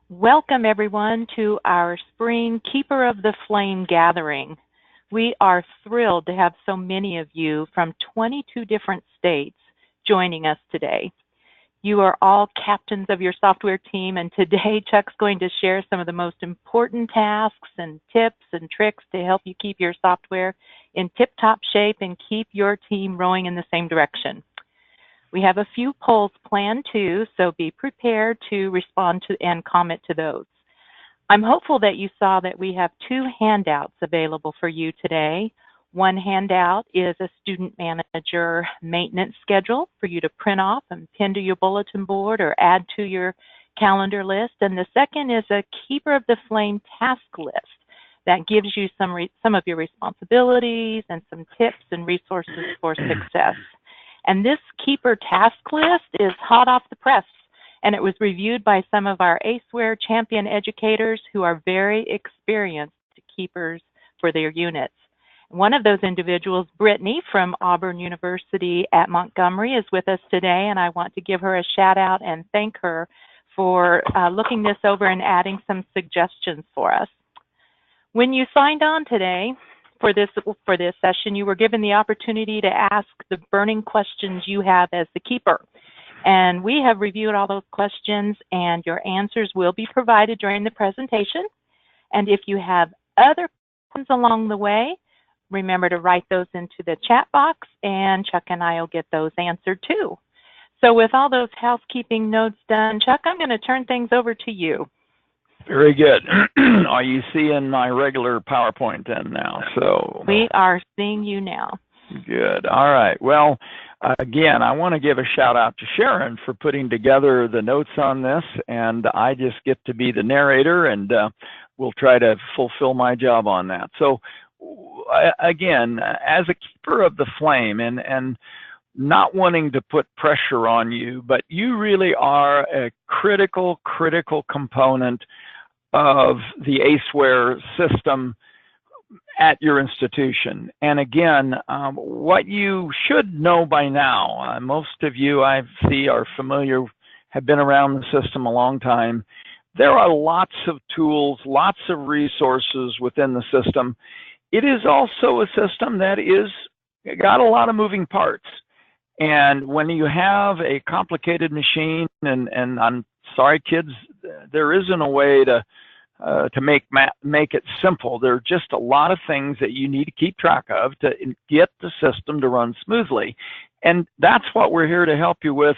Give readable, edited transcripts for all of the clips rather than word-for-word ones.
Welcome everyone to our spring Keeper of the Flame gathering. We are thrilled to have so many of you from 22 different states joining us today. You are all captains of your software team, and today Chuck's going to share some of the most important tasks and tips and tricks to help you keep your software in tip-top shape and keep your team rowing in the same direction. We have a few polls planned too, so be prepared to respond to and comment to those. I'm hopeful that you saw that we have two handouts available for you today. One handout is a student manager maintenance schedule for you to print off and pin to your bulletin board or add to your calendar list. And the second is a Keeper of the Flame task list that gives you some of your responsibilities and some tips and resources for success. And this Keeper task list is hot off the press, and it was reviewed by some of our ACEware champion educators who are very experienced keepers for their units. One of those individuals, Brittany from Auburn University at Montgomery, is with us today, and I want to give her a shout out and thank her for looking this over and adding some suggestions for us. When you signed on today, for this session, you were given the opportunity to ask the burning questions you have as the keeper. And we have reviewed all those questions, and your answers will be provided during the presentation. And if you have other questions along the way, remember to write those into the chat box, and Chuck and I will get those answered too. So with all those housekeeping notes done, Chuck, I'm going to turn things over to you. Very good. Are you seeing my regular PowerPoint then now? So we are seeing you now. Good. All right. Well, again, I want to give a shout out to Sharon for putting together the notes on this, and I just get to be the narrator, and we'll try to fulfill my job on that. So again, as a keeper of the flame, and not wanting to put pressure on you, but you really are a critical component of the ACEware system at your institution. And again, what you should know by now, most of you I see are familiar, have been around the system a long time. There are lots of tools, lots of resources within the system. It is also a system that is got a lot of moving parts. And when you have a complicated machine, and I'm sorry, kids, there isn't a way to make it simple. There are just a lot of things that you need to keep track of to get the system to run smoothly. And that's what we're here to help you with.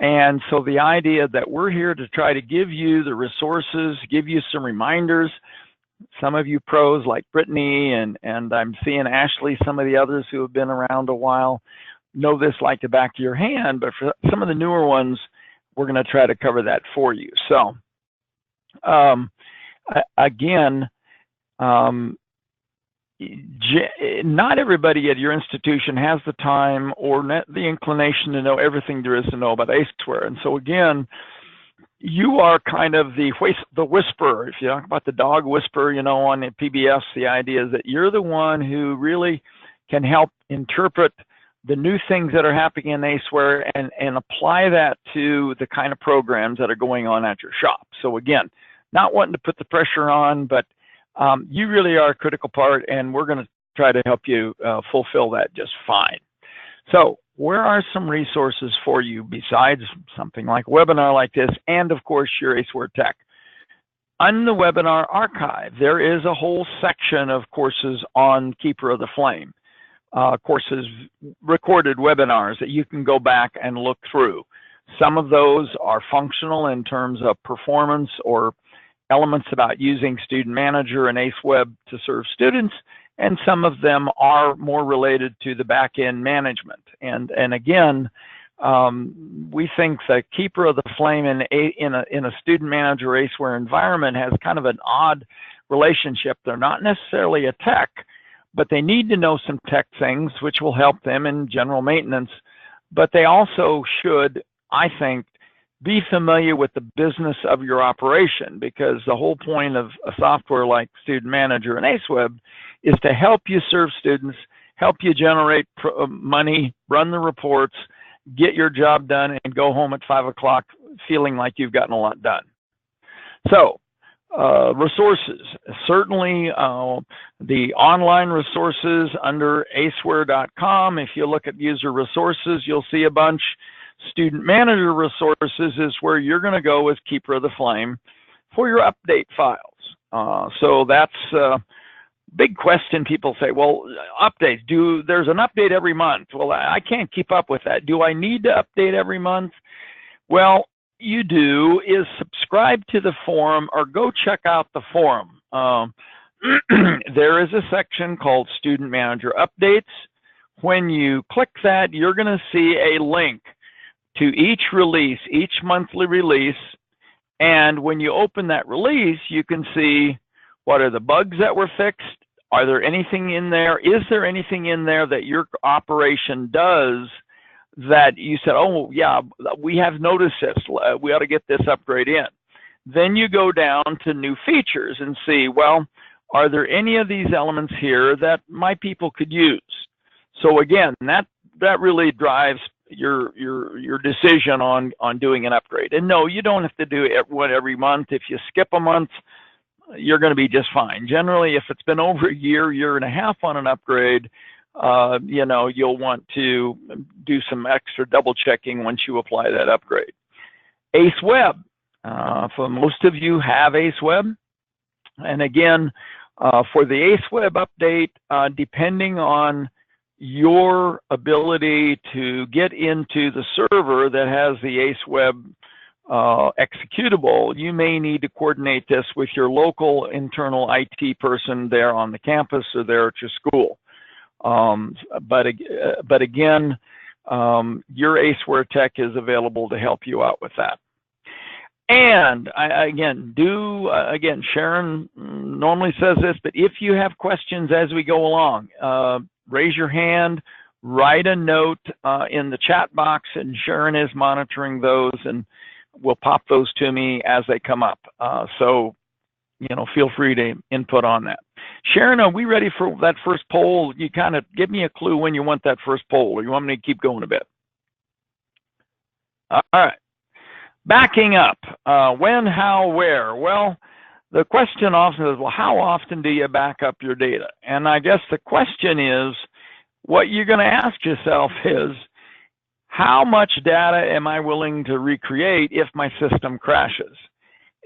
And so the idea that we're here to try to give you the resources, give you some reminders. Some of you pros like Brittany, and I'm seeing Ashley, some of the others who have been around a while, know this like the back of your hand, but for some of the newer ones, we're going to try to cover that for you. So again, not everybody at your institution has the time or the inclination to know everything there is to know about ACEware. And so again, you are kind of the whisperer. If you talk about the dog whisperer, you know, on the PBS, the idea is that you're the one who really can help interpret the new things that are happening in ACEware and apply that to the kind of programs that are going on at your shop. So again, not wanting to put the pressure on, but you really are a critical part, and we're going to try to help you fulfill that just fine. So where are some resources for you besides something like a webinar like this, and of course your ACEware Tech? On the webinar archive, there is a whole section of courses on Keeper of the Flame. Courses, recorded webinars that you can go back and look through. Some of those are functional in terms of performance or elements about using Student Manager and AceWeb to serve students, and some of them are more related to the back-end management. And again, we think the Keeper of the Flame in a Student Manager ACEware environment has kind of an odd relationship. They're not necessarily a tech, but they need to know some tech things, which will help them in general maintenance. But they also should, I think, be familiar with the business of your operation, because the whole point of a software like Student Manager and AceWeb is to help you serve students, help you generate money, run the reports, get your job done, and go home at 5 o'clock feeling like you've gotten a lot done. So, resources. Certainly, the online resources under ACEware.com. If you look at user resources, you'll see a bunch. Student manager resources is where you're going to go as keeper of the flame for your update files. So that's a big question. People say, well, updates, there's an update every month. Well, I can't keep up with that. Do I need to update every month? Well, you do is subscribe to the forum or go check out the forum. There is a section called Student Manager Updates. When you click that, you're going to see a link to each release, each monthly release. And when you open that release, you can see what are the bugs that were fixed. Are there anything in there? Is there anything in there that your operation does that you said, oh, yeah, we have noticed this. We ought to get this upgrade in. Then you go down to new features and see, well, are there any of these elements here that my people could use? So again, that really drives your decision on doing an upgrade. And no, you don't have to do one every month. If you skip a month, you're going to be just fine. Generally, if it's been over a year and a half on an upgrade, you'll want to do some extra double checking once you apply that upgrade. ACEware. For most of you have ACEware. And again, for the ACEware update, depending on your ability to get into the server that has the ACEware executable, you may need to coordinate this with your local internal IT person there on the campus or there at your school. But again, your ACEware tech is available to help you out with that. And again, Sharon normally says this, but if you have questions as we go along, raise your hand, write a note in the chat box, and Sharon is monitoring those and will pop those to me as they come up. So, feel free to input on that. Sharon, are we ready for that first poll? You kind of give me a clue when you want that first poll, or you want me to keep going a bit? All right. Backing up, when, how, where? Well, the question often is, well, how often do you back up your data? And I guess the question is, what you're going to ask yourself is, how much data am I willing to recreate if my system crashes?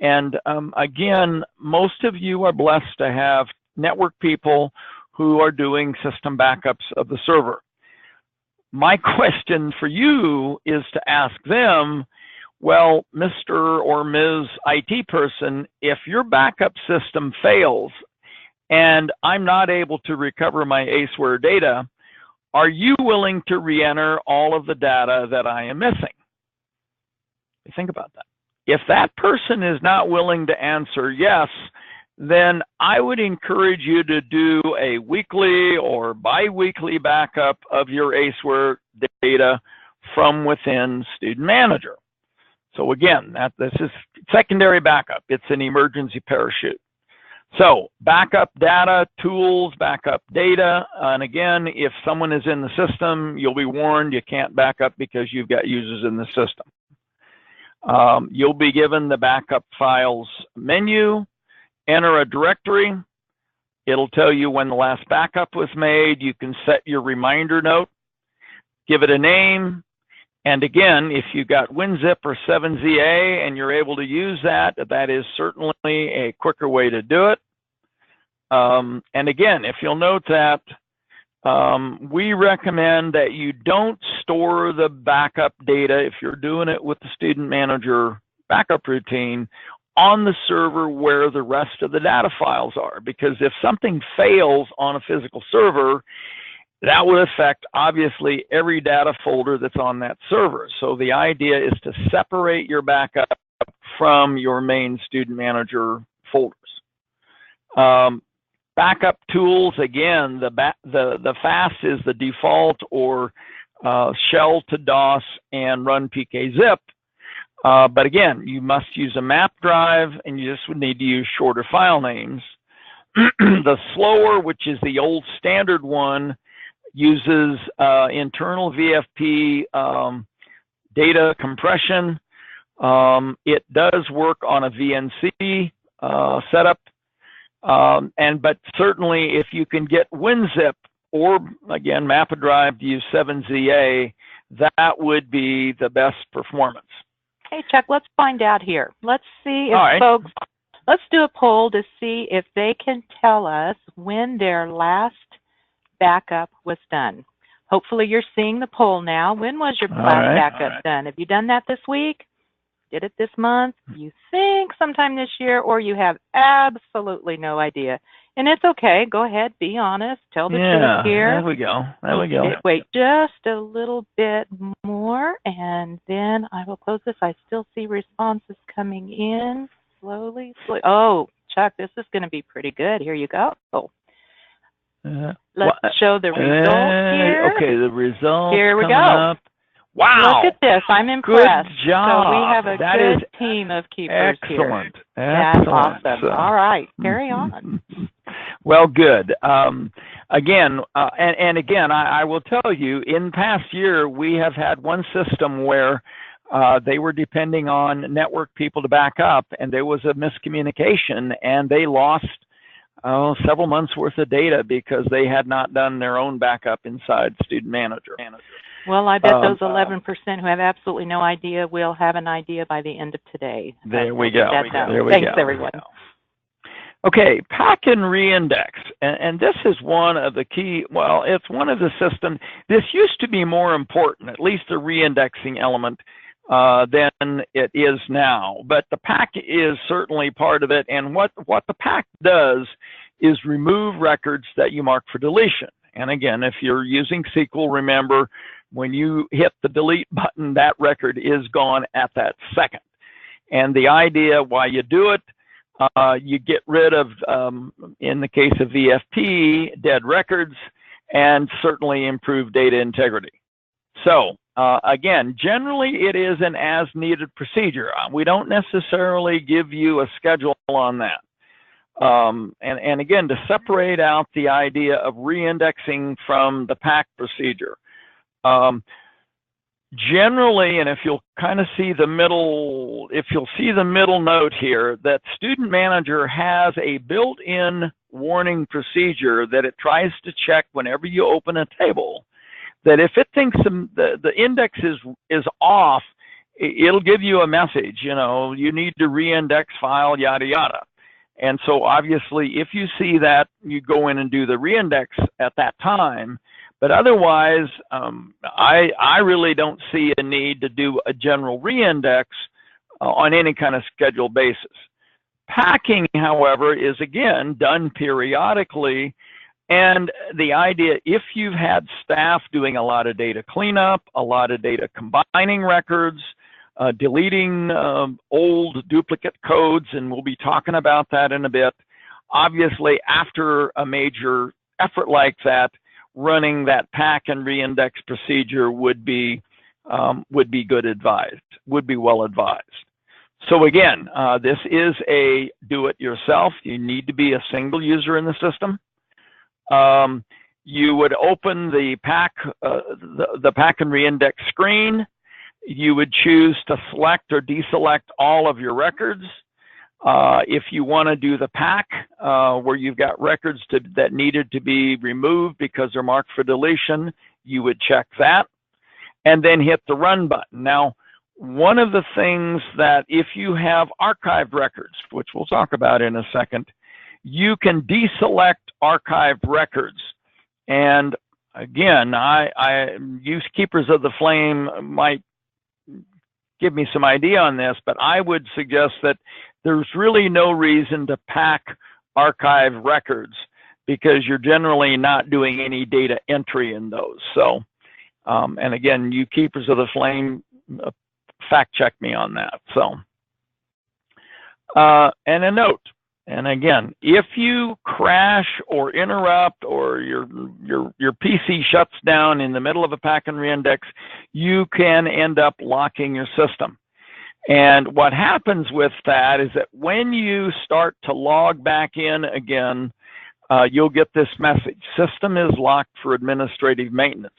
And again, most of you are blessed to have network people who are doing system backups of the server. My question for you is to ask them, well, Mr. or Ms. IT person, if your backup system fails and I'm not able to recover my ACEware data, are you willing to re-enter all of the data that I am missing? Think about that. If that person is not willing to answer yes, then I would encourage you to do a weekly or bi-weekly backup of your ACEware data from within Student Manager. So again, this is secondary backup. It's an emergency parachute. So backup data, tools, backup data. And again, if someone is in the system, you'll be warned you can't back up because you've got users in the system. You'll be given the backup files menu, enter a directory. It'll tell you when the last backup was made. You can set your reminder note, give it a name. And again, if you got WinZip or 7ZA and you're able to use that, that is certainly a quicker way to do it. And again, if you'll note that we recommend that you don't store the backup data, if you're doing it with the Student Manager backup routine, on the server where the rest of the data files are. Because if something fails on a physical server, that would affect, obviously, every data folder that's on that server. So the idea is to separate your backup from your main Student Manager folders. Backup tools, again, the FAST is the default, or shell to DOS and run pkzip. But again, you must use a map drive, and you just would need to use shorter file names. The slower, which is the old standard one, uses internal VFP data compression. It does work on a VNC setup, but certainly if you can get WinZip or, again, MapAdrive to use 7ZA, that would be the best performance. Hey, Chuck, let's find out here. Let's see if folks, let's do a poll to see if they can tell us when their last backup was done. Hopefully you're seeing the poll now. When was your last backup done? Have you done that this week? Did it this month? You think sometime this year, or you have absolutely no idea? And it's okay. Go ahead. Be honest. Tell the truth here. There we go. There we go. Wait just a little bit more, and then I will close this. I still see responses coming in slowly. Oh, Chuck, this is going to be pretty good. Here you go. Let's show the result here. Okay, the result. Here we go. Up. Wow. Look at this. I'm impressed. Good job. So we have a good team of keepers here. Excellent. That's awesome. All right. Carry on. Well, good. Again, I will tell you, in past year, we have had one system where they were depending on network people to back up, and there was a miscommunication, and they lost several months worth of data because they had not done their own backup inside Student Manager. Well, I bet those 11% who have absolutely no idea will have an idea by the end of today. There we go. Thanks, everyone. Okay, pack and reindex. And this is one of the key, well, it's one of the systems. This used to be more important, at least the reindexing element, than it is now. But the pack is certainly part of it. And what the pack does is remove records that you mark for deletion. And again, if you're using SQL, remember, when you hit the delete button, that record is gone at that second. And the idea why you do it, you get rid of, in the case of VFP, dead records, and certainly improve data integrity. So again, generally it is an as-needed procedure. We don't necessarily give you a schedule on that. And again, to separate out the idea of reindexing from the pack procedure. Generally, and if you'll kind of see the middle, note here, that Student Manager has a built-in warning procedure that it tries to check whenever you open a table, that if it thinks the index is off, it'll give you a message, you need to reindex file, yada, yada. And so obviously, if you see that, you go in and do the reindex at that time. But otherwise, I really don't see a need to do a general reindex on any kind of scheduled basis. Packing, however, is again done periodically. And the idea, if you've had staff doing a lot of data cleanup, a lot of data combining records, deleting old duplicate codes, and we'll be talking about that in a bit. Obviously, after a major effort like that, running that pack and reindex procedure would be good advised, would be well advised. So again, this is a do-it-yourself. You need to be a single user in the system. You would open the pack and reindex screen. You would choose to select or deselect all of your records. If you want to do the pack, where you've got records that needed to be removed because they're marked for deletion, you would check that, and then hit the run button. Now, one of the things that if you have archived records, which we'll talk about in a second, you can deselect archived records. And again, use Keepers of the Flame might give me some idea on this, but I would suggest that there's really no reason to pack archive records because you're generally not doing any data entry in those. So, and again, you Keepers of the Flame, fact check me on that. So, and a note, and again, if you crash or interrupt or your PC shuts down in the middle of a pack and reindex, you can end up locking your system. And what happens with that is that when you start to log back in again, you'll get this message: system is locked for administrative maintenance.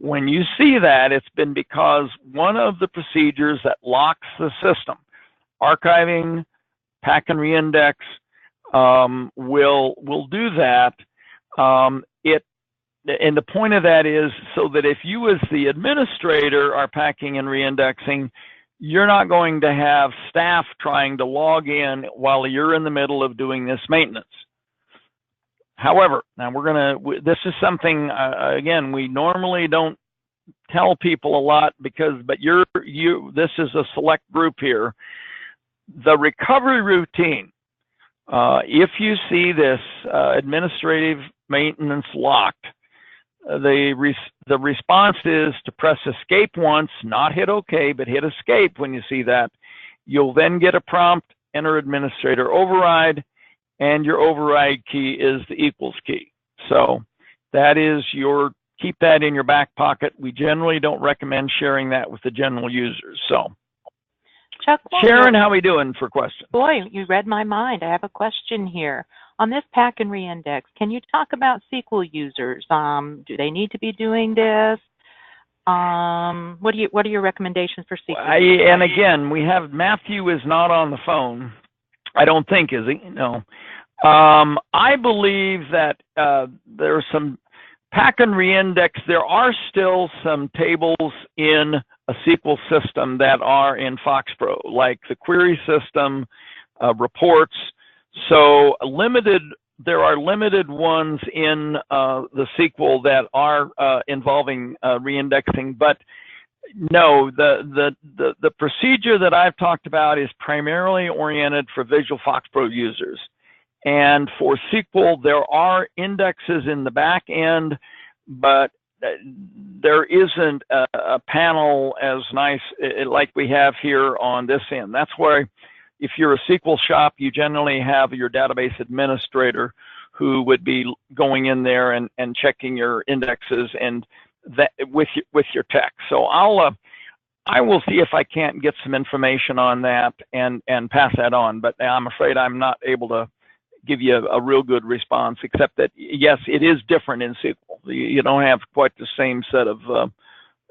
When you see that, it's been because one of the procedures that locks the system, archiving, pack and reindex, will do that. And the point of that is so that if you as the administrator are packing and reindexing, you're not going to have staff trying to log in while you're in the middle of doing this maintenance. However, now this is something, again, we normally don't tell people a lot but this is a select group here. The recovery routine, if you see this administrative maintenance locked, the response is to press escape once, not hit OK, but hit escape when you see that. You'll then get a prompt, enter administrator override, and your override key is the equals key. So that is keep that in your back pocket. We generally don't recommend sharing that with the general users. So, Chuck, Sharon, how are we doing for questions? Boy, you read my mind. I have a question here. On this pack and reindex, can you talk about SQL users? Do they need to be doing this? What are your recommendations for SQL? And again, we have Matthew is not on the phone. I don't think, is he? No. I believe that there are some pack and reindex. There are still some tables in a SQL system that are in FoxPro, like the query system, reports. So there are limited ones in the SQL that are involving reindexing, but no, the procedure that I've talked about is primarily oriented for Visual FoxPro users. And for SQL, there are indexes in the back end, but there isn't a panel as nice like we have here on this end. That's why if you're a SQL shop, you generally have your database administrator who would be going in there and checking your indexes and that with your tech. So I will see if I can't get some information on that and pass that on, but I'm afraid I'm not able to give you a real good response, except that, yes, it is different in SQL. You don't have quite the same set of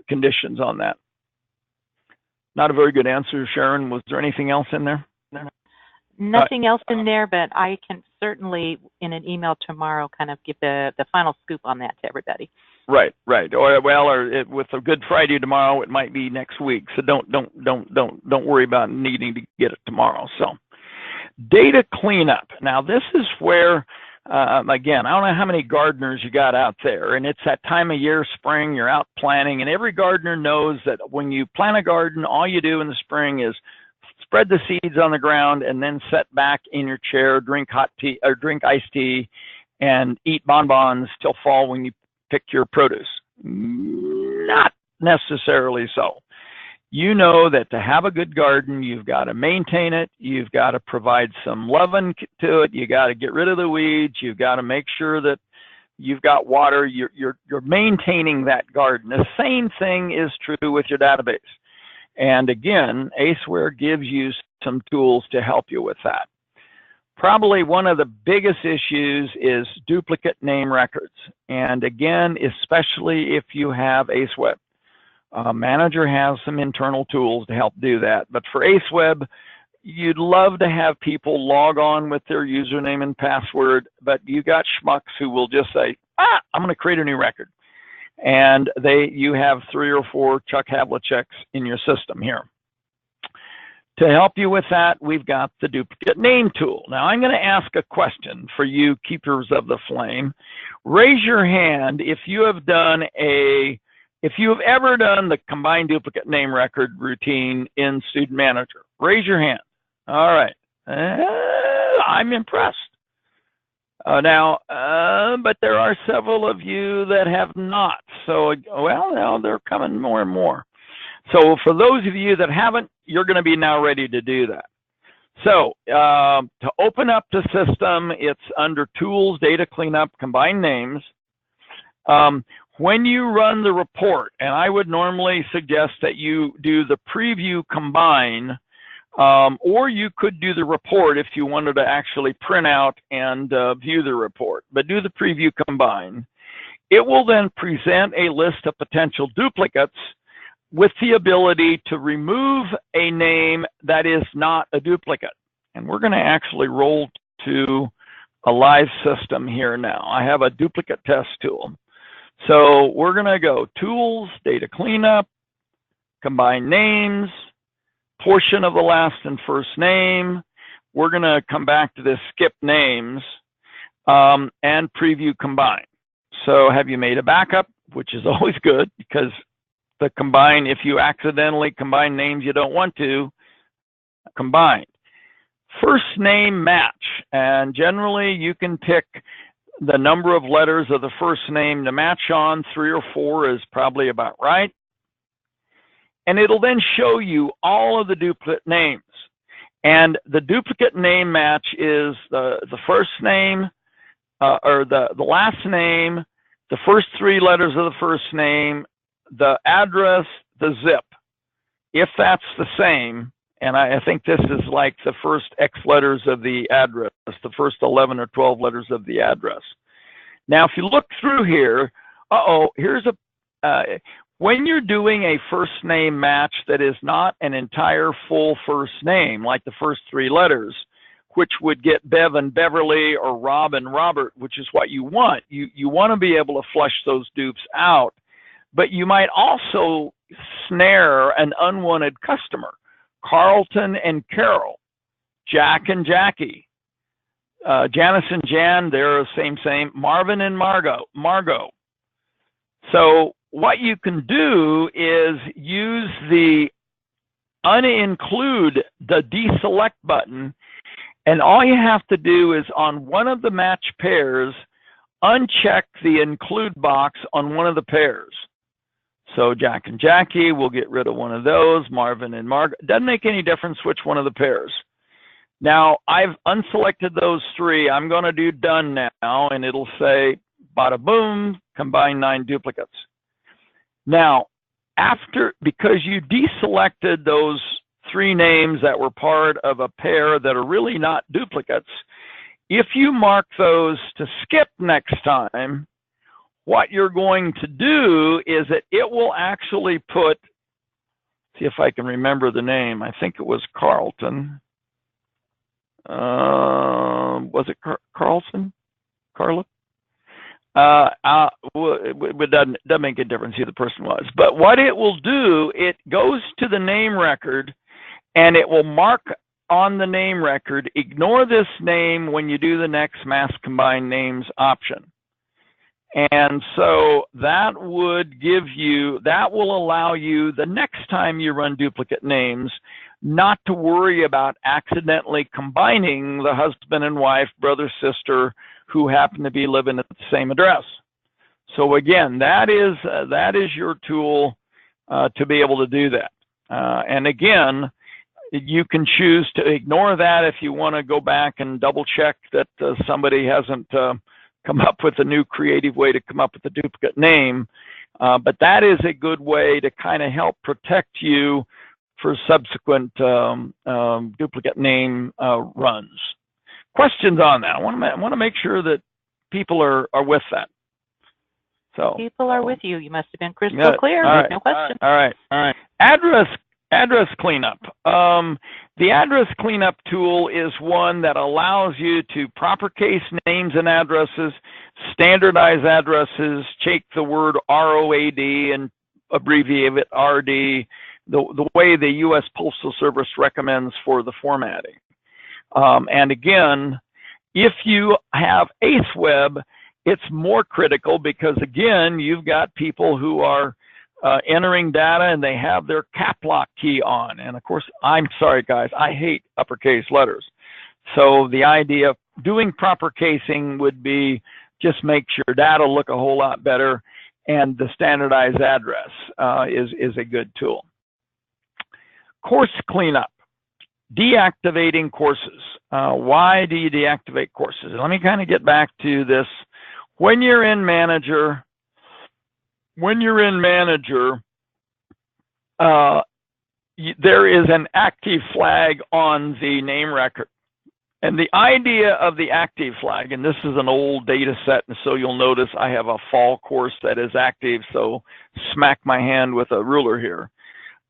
conditions on that. Not a very good answer, Sharon. Was there anything else in there? Nothing else in there, but I can certainly, in an email tomorrow, kind of give the final scoop on that to everybody. Right. Or with a Good Friday tomorrow, it might be next week. So don't worry about needing to get it tomorrow. So, data cleanup. Now, this is where, again, I don't know how many gardeners you got out there, and it's that time of year, spring, you're out planting, and every gardener knows that when you plant a garden, all you do in the spring is spread the seeds on the ground and then sit back in your chair, drink hot tea or drink iced tea, and eat bonbons till fall when you pick your produce. Not necessarily so. You know that to have a good garden, you've got to maintain it. You've got to provide some loving to it. You got to get rid of the weeds. You've got to make sure that you've got water. You're maintaining that garden. The same thing is true with your database. And again, ACEware gives you some tools to help you with that. Probably one of the biggest issues is duplicate name records. And again, especially if you have ACEweb. Manager has some internal tools to help do that. But for ACEweb, you'd love to have people log on with their username and password, but you got schmucks who will just say, I'm going to create a new record. And you have 3 or 4 Chuck Havliceks in your system here. To help you with that, we've got the duplicate name tool. Now, I'm going to ask a question for you keepers of the flame. Raise your hand if you have ever done the combined duplicate name record routine in Student Manager. Raise your hand. All right. I'm impressed. But there are several of you that have not. So, well, now they're coming more and more. So for those of you that haven't, you're going to be now ready to do that. So to open up the system, it's under Tools, Data Cleanup, Combine Names. When you run the report, and I would normally suggest that you do the preview combine, or you could do the report if you wanted to actually print out and view the report, but do the preview combine. it will then present a list of potential duplicates with the ability to remove a name that is not a duplicate. And we're going to actually roll to a live system here now. I have a duplicate test tool. So we're going to go Tools, Data Cleanup, Combine Names, portion of the last and first name. We're going to come back to this Skip Names and Preview Combine. So have you made a backup, which is always good because the combine, if you accidentally combine names you don't want to, combine. First name match, and generally you can pick the number of letters of the first name to match on. 3 or 4 is probably about right. And it'll then show you all of the duplicate names. And the duplicate name match is the first name, or the last name, the first 3 letters of the first name, the address, the zip. If that's the same, and I think this is like the first X letters of the address, the first 11 or 12 letters of the address. Now, if you look through here, here's when you're doing a first name match that is not an entire full first name, like the first 3 letters, which would get Bev and Beverly or Rob and Robert, which is what you want. You want to be able to flush those dupes out, but you might also snare an unwanted customer. Carlton and Carol, Jack and Jackie, Janice and Jan, they're the same, Marvin and Margot. So what you can do is use the uninclude, the deselect button, and all you have to do is on one of the match pairs, uncheck the include box on one of the pairs. So Jack and Jackie, we'll get rid of one of those. Marvin and Margaret, doesn't make any difference which one of the pairs. Now, I've unselected those 3. I'm going to do done now, and it'll say, bada boom, combine 9 duplicates. Now, because you deselected those 3 names that were part of a pair that are really not duplicates, if you mark those to skip next time, what you're going to do is that it will actually put, see if I can remember the name. I think it was Carlton. Was it Carlson? Carla? It doesn't make a difference who the person was. But what it will do, it goes to the name record and it will mark on the name record, ignore this name when you do the next mass combine names option. And so that would will allow you the next time you run duplicate names not to worry about accidentally combining the husband and wife, brother, sister, who happen to be living at the same address. So again, that is your tool to be able to do that. And again, you can choose to ignore that if you want to go back and double check that somebody hasn't come up with a new creative way to come up with a duplicate name. But that is a good way to kind of help protect you for subsequent duplicate name runs. Questions on that? I want to make sure that people are with that. So people are with you. You must have been crystal clear. Right. No question. All right. Address cleanup. The address cleanup tool is one that allows you to proper case names and addresses, standardize addresses, take the word ROAD and abbreviate it RD, the way the U.S. Postal Service recommends for the formatting. And again, if you have ACEware, it's more critical because, again, you've got people who are entering data and they have their cap lock key on. And of course, I'm sorry, guys, I hate uppercase letters. So the idea of doing proper casing would be just makes your data look a whole lot better, and the standardized address is a good tool. Course cleanup. Deactivating courses. Why do you deactivate courses? Let me kind of get back to this. When you're in Manager, there is an active flag on the name record. And the idea of the active flag, and this is an old data set, and so you'll notice I have a fall course that is active, so smack my hand with a ruler here.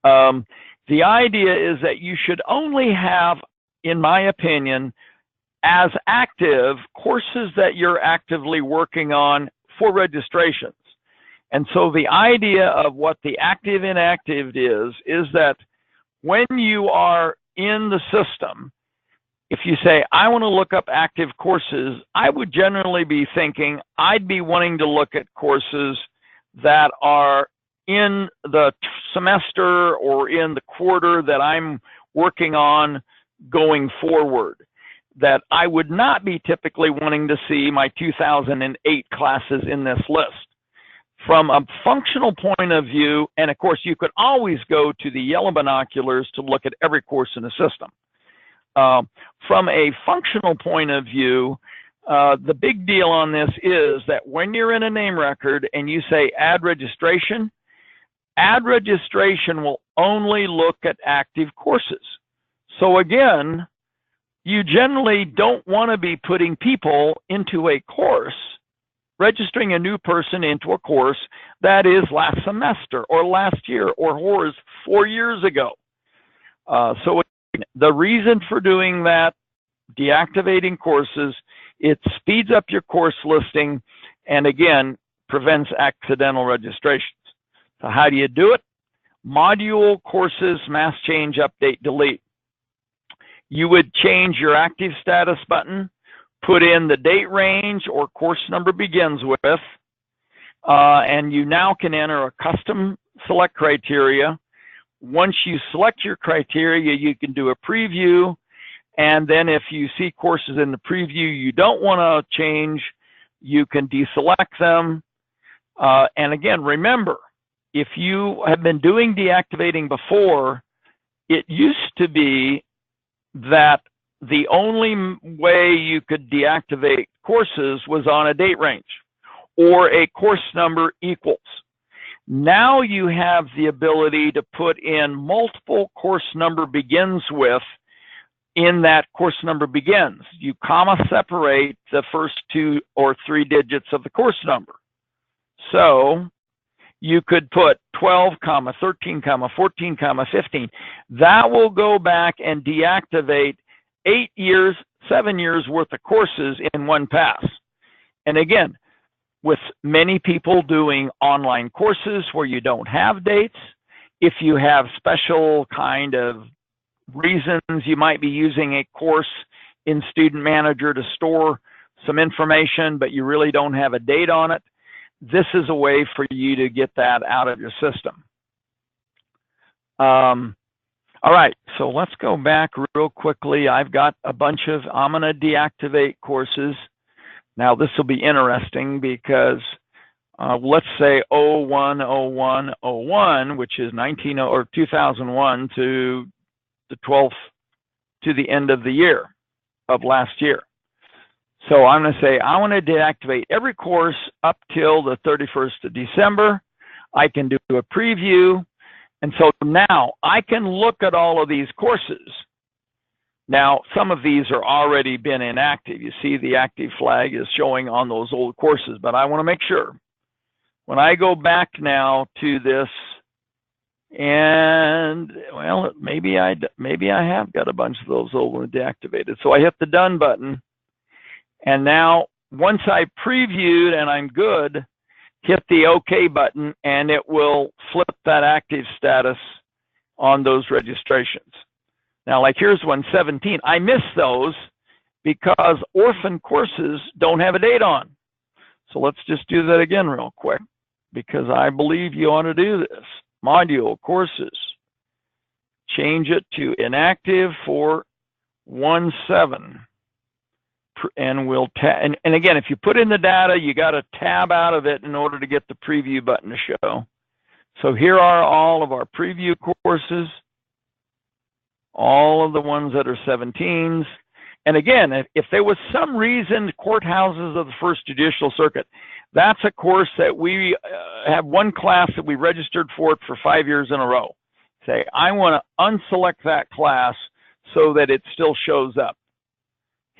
The idea is that you should only have, in my opinion, as active courses that you're actively working on for registrations. And so the idea of what the active inactive is that when you are in the system, if you say, I want to look up active courses, I would generally be thinking I'd be wanting to look at courses that are in the semester or in the quarter that I'm working on going forward, that I would not be typically wanting to see my 2008 classes in this list. From a functional point of view, and of course you could always go to the yellow binoculars to look at every course in the system. From a functional point of view, the big deal on this is that when you're in a name record and you say add registration will only look at active courses. So again, you generally don't want to be putting people into a course, registering a new person into a course that is last semester or last year or 4 years ago. So the reason for doing that, deactivating courses, it speeds up your course listing and again, prevents accidental registrations. So how do you do it? Module, courses, mass change, update, delete. You would change your active status button, put in the date range or course number begins with, and you now can enter a custom select criteria. Once you select your criteria, you can do a preview, and then if you see courses in the preview you don't want to change, you can deselect them. And again, remember, if you have been doing deactivating before, it used to be that the only way you could deactivate courses was on a date range or a course number equals. Now you have the ability to put in multiple course number begins with in that course number begins. You comma separate the first 2 or 3 digits of the course number. So you could put 12, 13, 14, 15. That will go back and deactivate 8 years, 7 years worth of courses in one pass. And again, with many people doing online courses where you don't have dates, if you have special kind of reasons you might be using a course in Student Manager to store some information, but you really don't have a date on it, this is a way for you to get that out of your system. All right, so let's go back real quickly. I've got a bunch of, I'm going to deactivate courses. Now this will be interesting because let's say 010101, which is 2001 to the 12th, to the end of the year of last year. So I'm going to say I want to deactivate every course up till the 31st of December. I can do a preview. And so now I can look at all of these courses. Now, some of these are already been inactive. You see the active flag is showing on those old courses, but I want to make sure. When I go back now to this, and well, maybe I have got a bunch of those old ones deactivated. So I hit the done button, and now once I previewed and I'm good, hit the OK button, and it will flip that active status on those registrations. Now, like here's 117. I missed those because orphan courses don't have a date on. So let's just do that again real quick, because I believe you ought to do this. Module courses. Change it to inactive for 17. And we'll and again, if you put in the data, you got to tab out of it in order to get the preview button to show. So here are all of our preview courses, all of the ones that are 17s. And again, if there was some reason, Courthouses of the First Judicial Circuit, that's a course that we have one class that we registered for it for 5 years in a row. Say, I want to unselect that class so that it still shows up.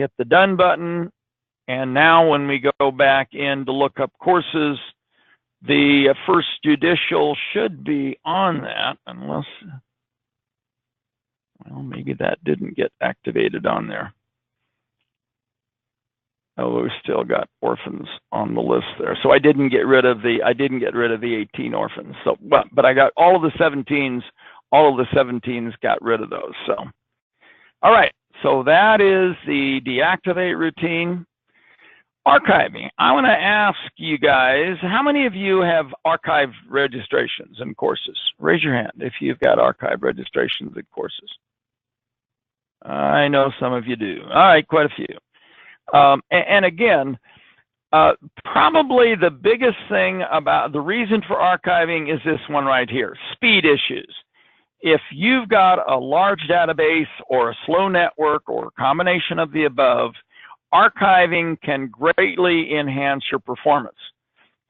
hit the done button, and now when we go back in to look up courses, the First Judicial should be on that, unless, well, maybe that didn't get activated on there. Oh, we still got orphans on the list there. So I didn't get rid of the 18 orphans. So, but I got all of the 17s. All of the 17s got rid of those. So, all right. So that is the deactivate routine. Archiving. I want to ask you guys, how many of you have archive registrations in courses? Raise your hand if you've got archive registrations in courses. I know some of you do. All right, quite a few. And again, probably the biggest thing about the reason for archiving is this one right here, speed issues. If you've got a large database or a slow network or a combination of the above, archiving can greatly enhance your performance.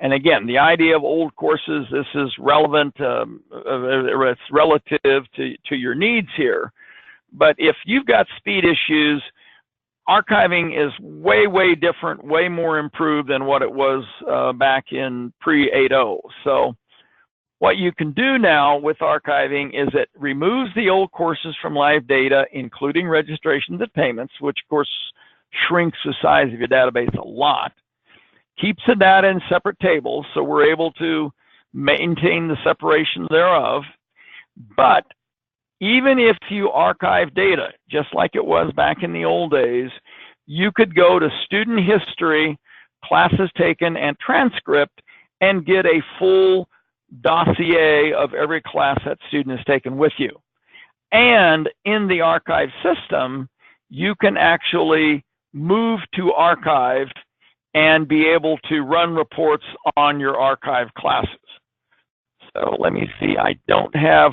And again, the idea of old courses, this is relevant, it's relative to your needs here. But if you've got speed issues, archiving is way, way different, way more improved than what it was back in pre-8.0. So what you can do now with archiving is it removes the old courses from live data, including registrations and payments, which of course shrinks the size of your database a lot, keeps the data in separate tables, so we're able to maintain the separation thereof. But even if you archive data, just like it was back in the old days, you could go to student history, classes taken, and transcript and get a full dossier of every class that student has taken with you. And in the archive system, you can actually move to archive and be able to run reports on your archive classes. So let me see, I don't have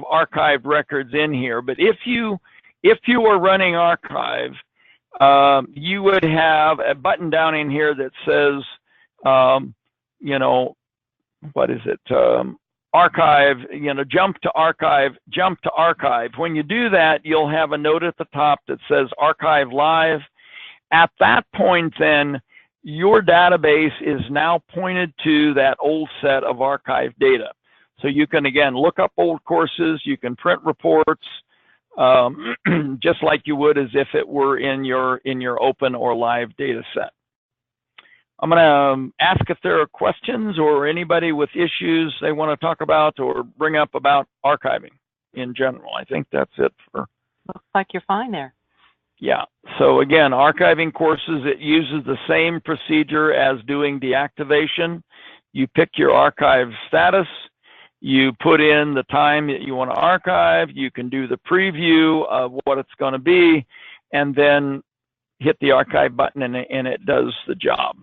archive records in here, but if you were running archive, you would have a button down in here that says, you know, what is it? Archive, you know, jump to archive. When you do that, you'll have a note at the top that says archive live. At that point, then, your database is now pointed to that old set of archive data. So you can, again, look up old courses, you can print reports, just like you would as if it were in your open or live data set. I'm going to ask if there are questions or anybody with issues they want to talk about or bring up about archiving in general. I think that's it for... Looks like you're fine there. Yeah. So again, archiving courses, it uses the same procedure as doing deactivation. You pick your archive status, you put in the time that you want to archive, you can do the preview of what it's going to be, and then hit the archive button and it does the job.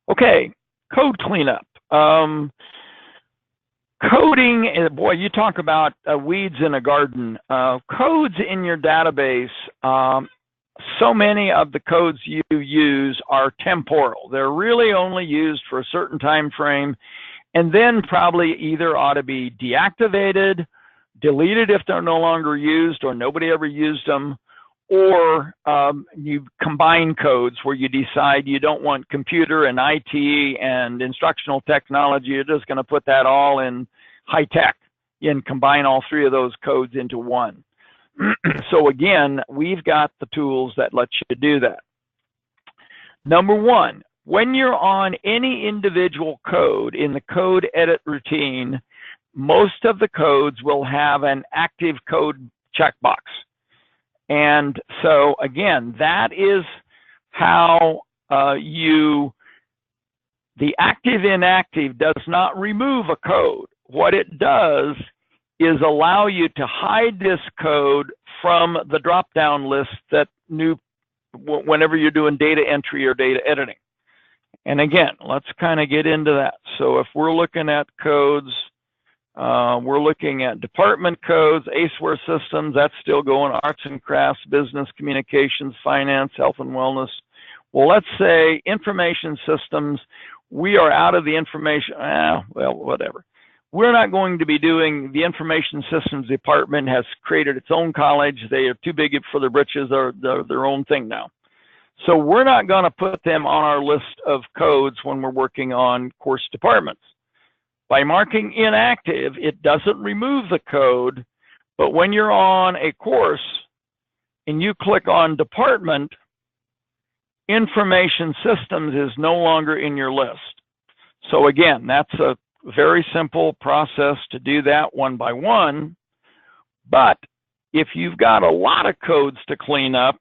Okay, code cleanup. Coding, boy, you talk about weeds in a garden. Codes in your database, so many of the codes you use are temporal. They're really only used for a certain time frame, and then probably either ought to be deactivated, deleted if they're no longer used or nobody ever used them, or you combine codes where you decide you don't want computer and IT and instructional technology. You're just going to put that all in high tech and combine all three of those codes into one. So again, we've got the tools that let you do that. Number one, when you're on any individual code in the code edit routine, most of the codes will have an active code checkbox. And so again, that is how the active inactive does not remove a code. What it does is allow you to hide this code from the drop-down list that whenever you're doing data entry or data editing. And again, let's kind of get into that. So if we're looking at codes, we're looking at department codes, ACEware systems, that's still going, arts and crafts, business, communications, finance, health and wellness. Well, let's say information systems, we are out of the information, well, whatever. we're not going to be doing, the information systems department has created its own college. They are too big for their britches. They're their own thing now. So we're not going to put them on our list of codes when we're working on course departments. By marking inactive, it doesn't remove the code, but when you're on a course and you click on department, information systems is no longer in your list. So again, that's a very simple process to do that one by one. But if you've got a lot of codes to clean up,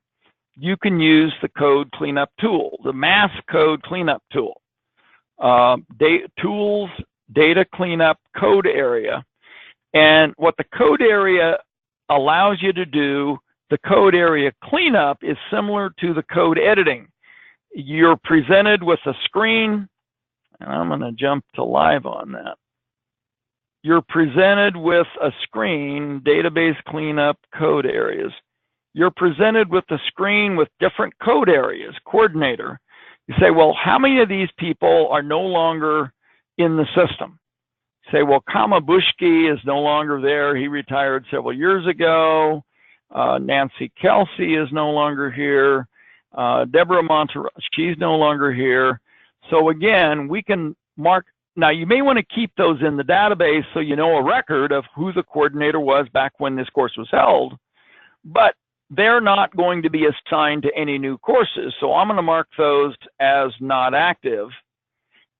you can use the code cleanup tool, the mass code cleanup tool. Tools, data cleanup, code area. And what the code area allows you to do, the code area cleanup is similar to the code editing. You're presented with a screen, and I'm going to jump to live on that. You're presented with a screen, database cleanup, code areas. You're presented with a screen with different code areas, coordinator. You say, well, how many of these people are no longer in the system? You say, well, Kamabushki is no longer there. He retired several years ago. Nancy Kelsey is no longer here. Deborah Monterey, she's no longer here. So again, we can mark. Now, you may want to keep those in the database so you know a record of who the coordinator was back when this course was held, but they're not going to be assigned to any new courses. So I'm going to mark those as not active.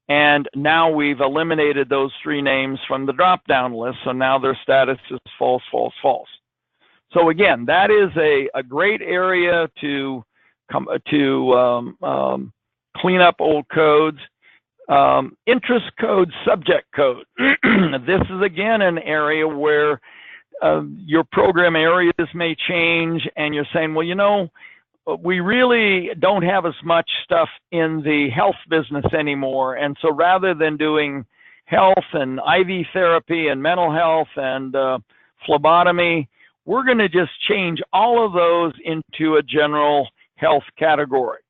And now we've eliminated those three names from the drop-down list. So now their status is false, false, false. So again, that is a great area to clean up old codes. Interest code, subject code. This is again an area where your program areas may change, and you're saying, well, you know, we really don't have as much stuff in the health business anymore. And so rather than doing health and IV therapy and mental health and phlebotomy, we're going to just change all of those into a general health category.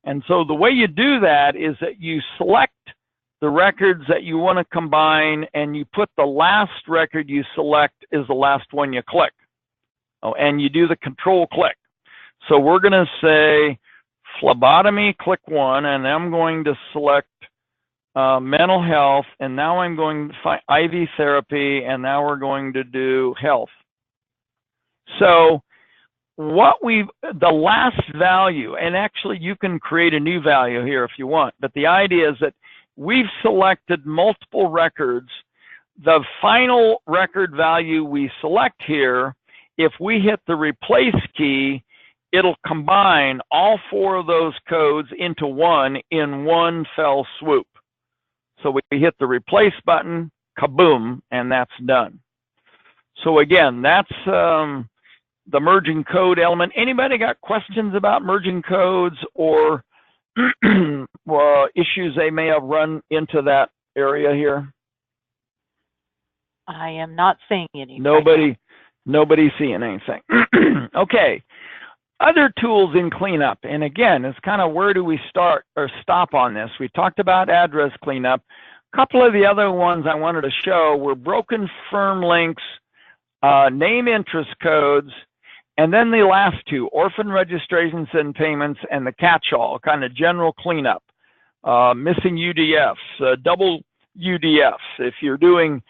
And so the way you do that is that you select the records that you want to combine, and you put the last record you select is the last one you click. Oh, and you do the control click. So we're going to say phlebotomy, click 1, and I'm going to select mental health, and now I'm going to find IV therapy, and now we're going to do health. So the last value, and actually you can create a new value here if you want, but the idea is that we've selected multiple records. The final record value we select here, if we hit the replace key, it'll combine all 4 of those codes into one in one fell swoop. So we hit the replace button, kaboom, and that's done. So again, that's the merging code element. Anybody got questions about merging codes or issues they may have run into that area here? I am not seeing anything. Nobody's seeing anything. Okay. Other tools in cleanup, and again, it's kind of where do we start or stop on this? We talked about address cleanup. A couple of the other ones I wanted to show were broken firm links, name interest codes, and then the last two, orphan registrations and payments, and the catch-all, kind of general cleanup, missing UDFs, double UDFs. If you're doing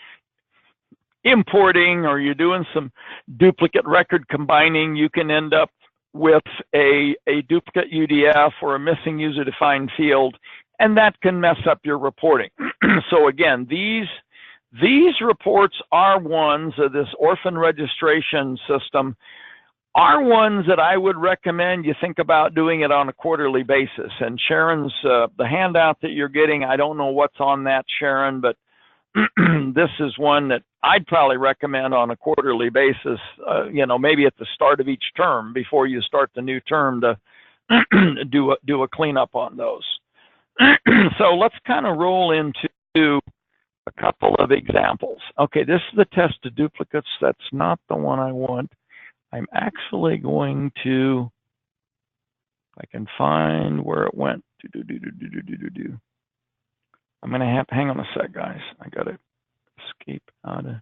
importing or you're doing some duplicate record combining, you can end up with a duplicate UDF or a missing user-defined field, and that can mess up your reporting. So again, these reports are ones of this orphan registration system are ones that I would recommend you think about doing it on a quarterly basis. And Sharon's, the handout that you're getting, I don't know what's on that, Sharon, but this is one that I'd probably recommend on a quarterly basis, maybe at the start of each term before you start the new term to do a cleanup on those. So let's kind of roll into a couple of examples. Okay, this is the test of duplicates. That's not the one I want. I'm actually going to, if I can find where it went. I'm going to have, hang on a sec, guys. I got to escape out of.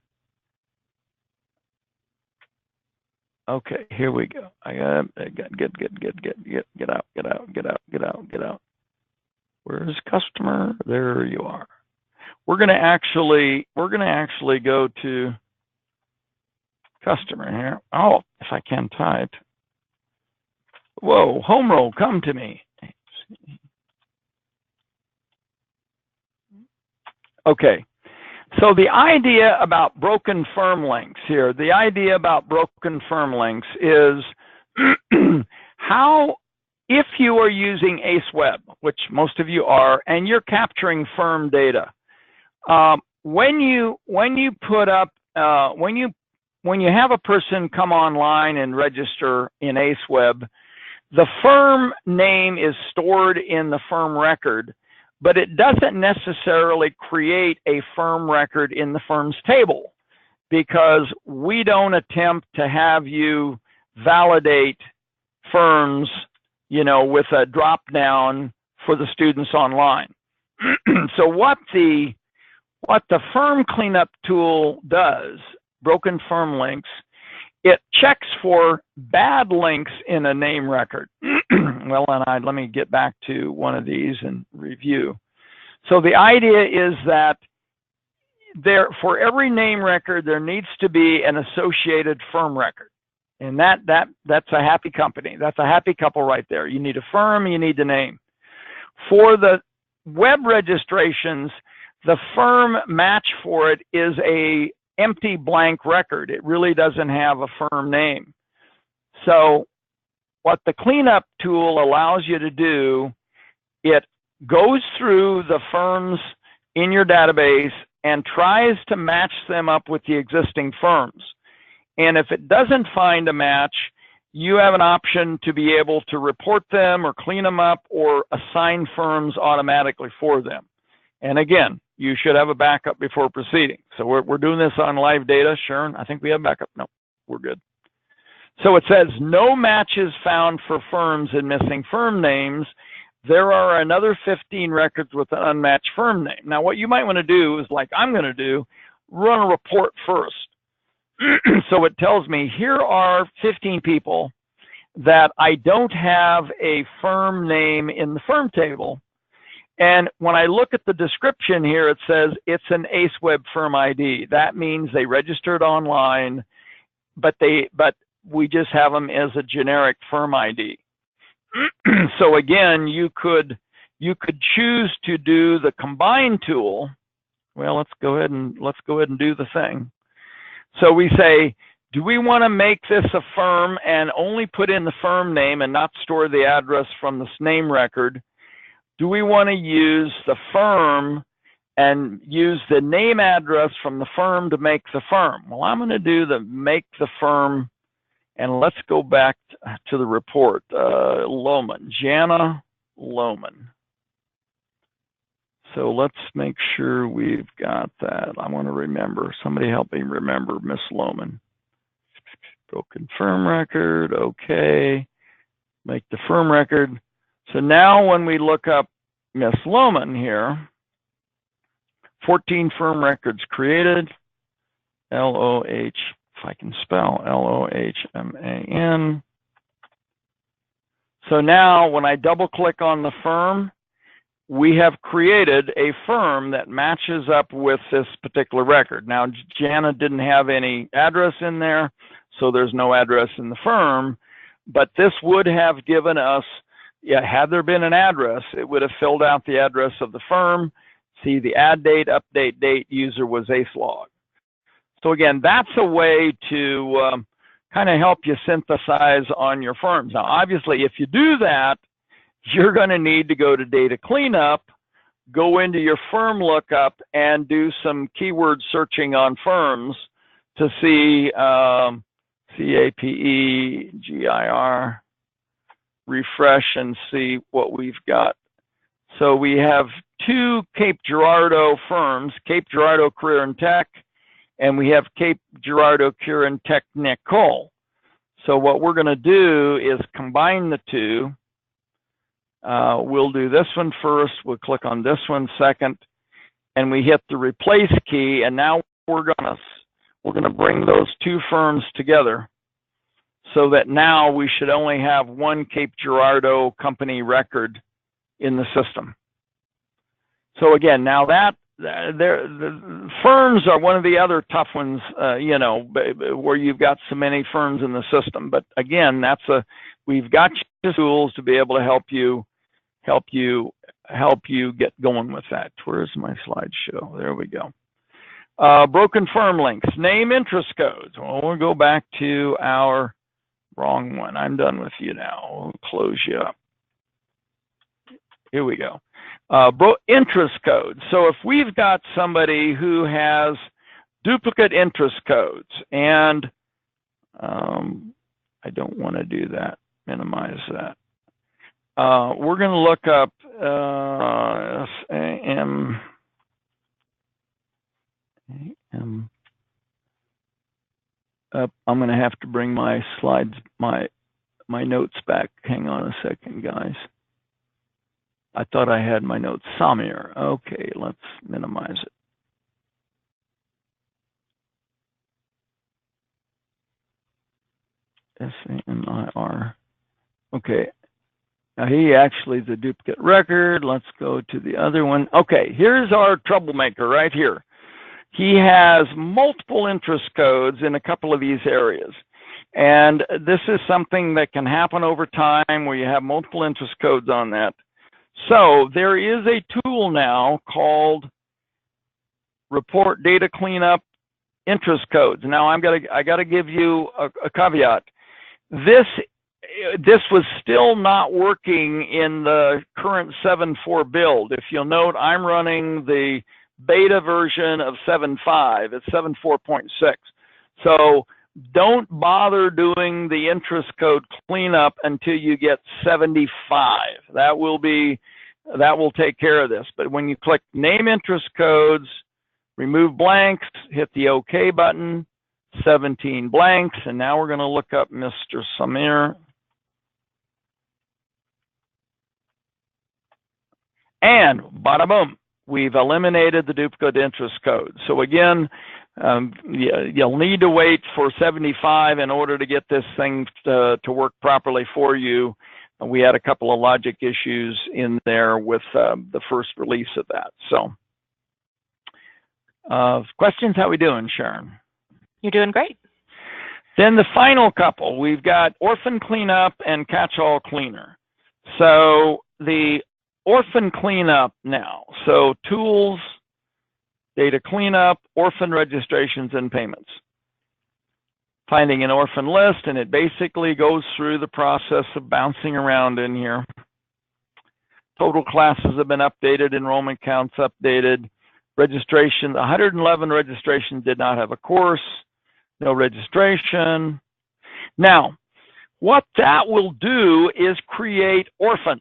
Okay, here we go. I got get out. Where's customer? There you are. We're gonna actually go to customer here. Oh, if I can type. Whoa, home roll, come to me. Okay, so the idea about broken firm links here, the idea about broken firm links is how, if you are using ACEware, which most of you are, and you're capturing firm data, when you put up, when you have a person come online and register in ACEware, the firm name is stored in the firm record, but it doesn't necessarily create a firm record in the firm's table, because we don't attempt to have you validate firms, you know, with a drop down for the students online. So what the firm cleanup tool does, broken firm links, it checks for bad links in a name record. Well, and let me get back to one of these and review. So the idea is that for every name record, there needs to be an associated firm record. And that's a happy company. That's a happy couple right there. You need a firm, you need the name. For the web registrations, the firm match for it is a empty blank record. It really doesn't have a firm name. So what the cleanup tool allows you to do, it goes through the firms in your database and tries to match them up with the existing firms. And if it doesn't find a match, you have an option to be able to report them or clean them up or assign firms automatically for them. And again, you should have a backup before proceeding. So we're doing this on live data. Sharon, I think we have backup. No, we're good. So it says no matches found for firms and missing firm names. There are another 15 records with an unmatched firm name. Now, what you might want to do is, like I'm going to do, run a report first. So it tells me here are 15 people that I don't have a firm name in the firm table. And when I look at the description here, it says it's an ACEware firm ID. That means they registered online, but we just have them as a generic firm ID. So again, you could choose to do the combine tool. Well, let's go ahead and do the thing. So we say, do we want to make this a firm and only put in the firm name and not store the address from this name record? Do we want to use the firm and use the name address from the firm to make the firm? Well, I'm going to do the make the firm, and let's go back to the report. Lohman, Jana Lohman. So let's make sure we've got that. I want to remember. Somebody help me remember Miss Lohman. Broken firm record. Okay. Make the firm record. So now when we look up Miss Lohman here, 14 firm records created. L-O-H, if I can spell, L-O-H-M-A-N. So now when I double click on the firm, we have created a firm that matches up with this particular record. Now, Jana didn't have any address in there, so there's no address in the firm, but this would have given us, had there been an address, it would have filled out the address of the firm, see the add date, update date, user was ACElog. So again, that's a way to kind of help you synthesize on your firms. Now, obviously, if you do that, you're going to need to go to data cleanup, go into your firm lookup, and do some keyword searching on firms to see CAPEGIR, refresh and see what we've got. So we have 2 Cape Girardeau firms, Cape Girardeau Career and Tech, and we have Cape Girardeau Career and Technical. So what we're going to do is combine the 2. We'll do this one first. We'll click on this one second, and we hit the replace key, and now we're gonna bring those two firms together so that now we should only have one Cape Girardeau company record in the system. So again, now the firms are one of the other tough ones, you know, where you've got so many firms in the system. But again, we've got tools to be able to help you get going with that. Where's my slideshow? There we go. Broken firm links, name interest codes. Well, we'll go back to our wrong one. I'm done with you now. We'll close you up. Here we go. Interest codes. So if we've got somebody who has duplicate interest codes, and I don't want to do that, minimize that. We're going to look up SAM. I'm going to have to bring my slides, my notes back. Hang on a second, guys. I thought I had my notes. Samir. Okay, let's minimize it. SAMIR. Okay. Now he actually is a duplicate record. Let's go to the other one. Okay, here's our troublemaker right here. He has multiple interest codes in a couple of these areas. And this is something that can happen over time where you have multiple interest codes on that. So there is a tool now called Report Data Cleanup Interest Codes. Now I got to give you a caveat. This was still not working in the current 7.4 build. If you'll note, I'm running the beta version of 7.5. It's 7.4.6. So don't bother doing the interest code cleanup until you get 75. That will take care of this. But when you click name interest codes, remove blanks, hit the OK button, 17 blanks, and now we're going to look up Mr. Samir. And bada boom, we've eliminated the duplicate interest code. So again, you'll need to wait for 75 in order to get this thing to work properly for you. We had a couple of logic issues in there with the first release of that. So questions? How we doing, Sharon? You're doing great. Then the final couple, we've got orphan cleanup and catch-all cleaner. So the orphan cleanup now. So tools, data cleanup, orphan registrations and payments. Finding an orphan list, and it basically goes through the process of bouncing around in here. Total classes have been updated, enrollment counts updated. Registration, 111 registrations did not have a course, no registration. Now, what that will do is create orphans.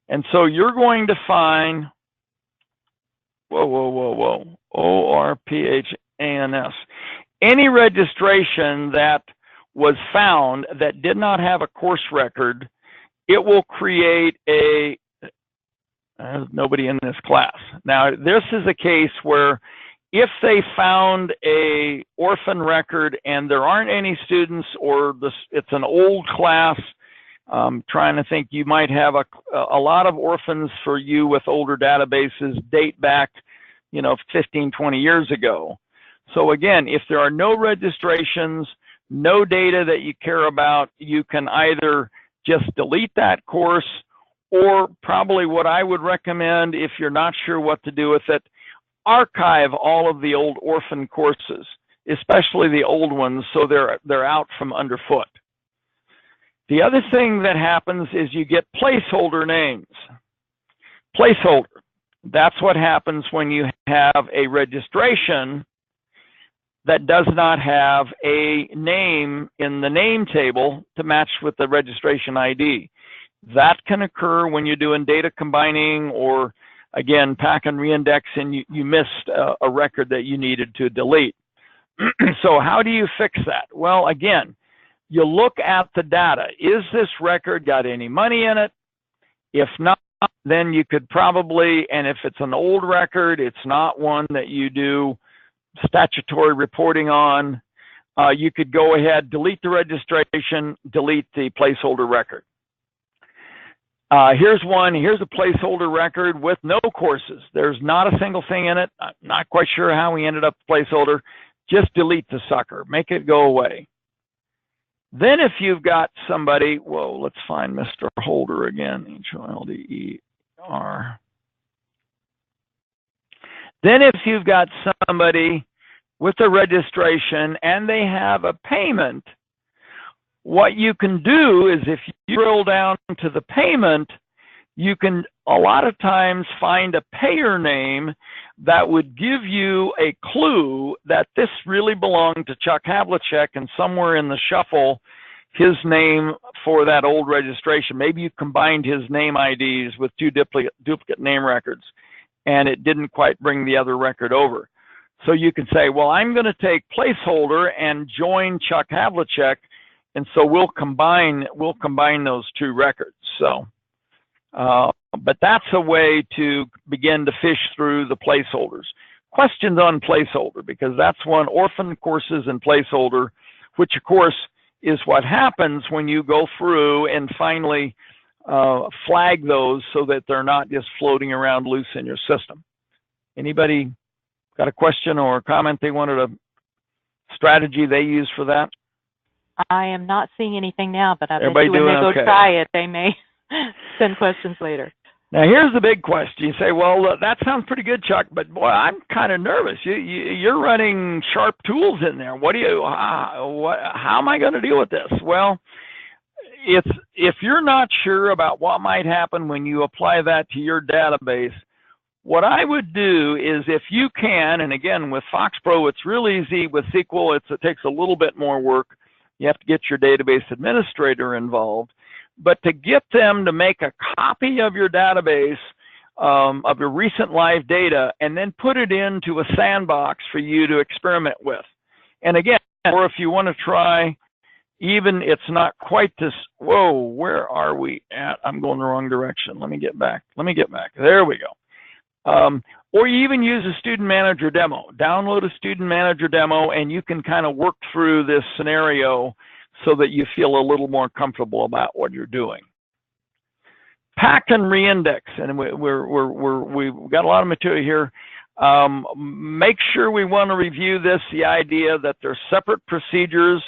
And so you're going to find, ORPHANS. Any registration that was found that did not have a course record, it will create a, nobody in this class. Now, this is a case where if they found a orphan record and there aren't any students, or it's an old class, trying to think, you might have a lot of orphans for you with older databases date back, 15, 20 years ago. So again, if there are no registrations, no data that you care about, you can either just delete that course, or probably what I would recommend, if you're not sure what to do with it, archive all of the old orphan courses, especially the old ones, so they're out from underfoot. The other thing that happens is you get placeholder names. Placeholder, that's what happens when you have a registration that does not have a name in the name table to match with the registration ID. That can occur when you're doing data combining, or again, pack and reindex, and you missed a record that you needed to delete. So how do you fix that? Well, again, you look at the data. Is this record got any money in it? If not, then you could probably, and if it's an old record, it's not one that you do statutory reporting on, you could go ahead, delete the registration, delete the placeholder record. Here's a placeholder record with no courses. There's not a single thing in it. I'm not quite sure how we ended up with placeholder. Just delete the sucker, make it go away. Then if you've got somebody, whoa, let's find Mr. Holder again, H-O-L-D-E-R. Then if you've got somebody with a registration and they have a payment, what you can do is if you drill down to the payment, you can a lot of times find a payer name that would give you a clue that this really belonged to Chuck Havlicek, and somewhere in the shuffle, his name for that old registration. Maybe you combined his name IDs with two duplicate name records, and it didn't quite bring the other record over. So you can say, well, I'm going to take placeholder and join Chuck Havlicek, and so we'll combine those two records. So, but that's a way to begin to fish through the placeholders. Questions on placeholder, because that's one, orphan courses and placeholder, which of course is what happens when you go through and finally flag those so that they're not just floating around loose in your system. Anybody got a question or a comment they wanted, a strategy they use for that? I am not seeing anything now, but I bet Everybody you when they go okay? try it, they may send questions later. Now here's the big question. You say, well, that sounds pretty good, Chuck, but boy, I'm kind of nervous. You're running sharp tools in there. How am I going to deal with this? Well, if you're not sure about what might happen when you apply that to your database, what I would do is, if you can, and again, with FoxPro, it's real easy. With SQL, it takes a little bit more work. You have to get your database administrator involved. But to get them to make a copy of your database, of your recent live data, and then put it into a sandbox for you to experiment with. And again, or if you want to try, even it's not quite this, whoa, where are we at? I'm going the wrong direction. Let me get back. There we go. Or you even use a student manager demo. Download a student manager demo, and you can kind of work through this scenario so that you feel a little more comfortable about what you're doing. Pack and reindex, and we've got a lot of material here. Make sure we want to review this, the idea that there's separate procedures.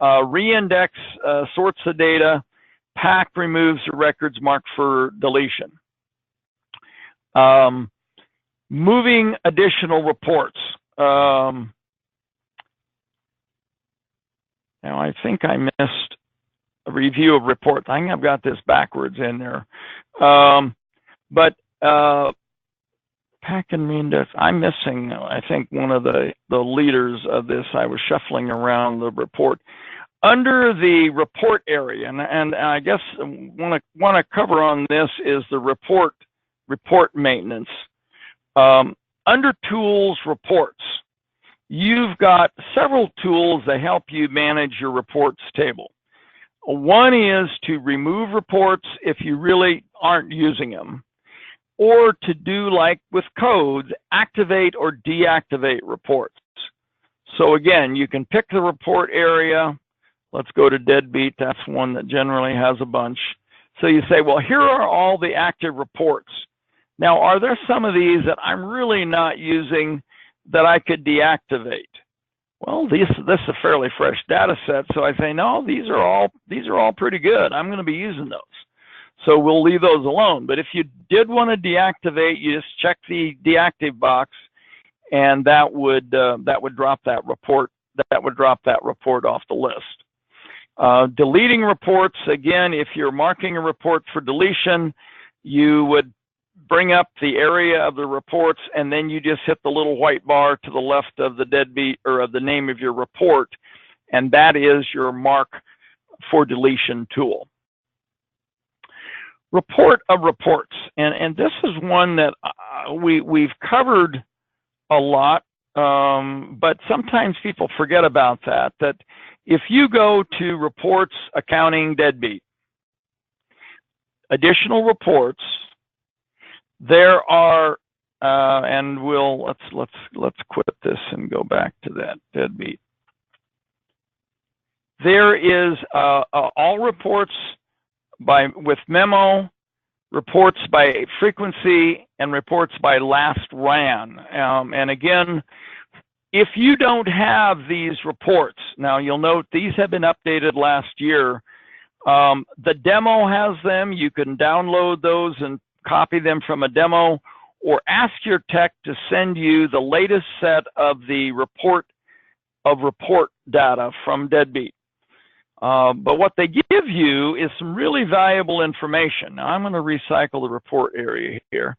Reindex sorts the data. Pack removes the records marked for deletion. Moving additional reports. Now, I think I missed a review of reports. I think I've got this backwards in there. But pack and reindex, I'm missing, I think, one of the leaders of this. I was shuffling around the report. Under the report area, and I guess want to cover on this is the report maintenance. Under tools, reports, you've got several tools that help you manage your reports table. One is to remove reports if you really aren't using them, or to do like with codes, activate or deactivate reports. So again, you can pick the report area. Let's go to deadbeat. That's one that generally has a bunch. So you say, well, here are all the active reports. Now, are there some of these that I'm really not using that I could deactivate? Well, this is a fairly fresh data set, so I say, no, these are all pretty good. I'm going to be using those. So we'll leave those alone. But if you did want to deactivate, you just check the deactive box, and that would drop that report. That would drop that report off the list. Deleting reports, again, if you're marking a report for deletion, you would bring up the area of the reports, and then you just hit the little white bar to the left of the deadbeat or of the name of your report, and that is your mark for deletion tool. Report of reports, and this is one that we've covered a lot, but sometimes people forget about that if you go to reports, accounting, deadbeat, additional reports, there are and let's quit this and go back to that deadbeat. There is all reports with memo, reports by frequency, and reports by last ran. And again, if you don't have these reports, now you'll note these have been updated last year. The demo has them. You can download those and copy them from a demo, or ask your tech to send you the latest set of the report data from Deadbeat. But what they give you is some really valuable information. Now I'm going to recycle the report area here.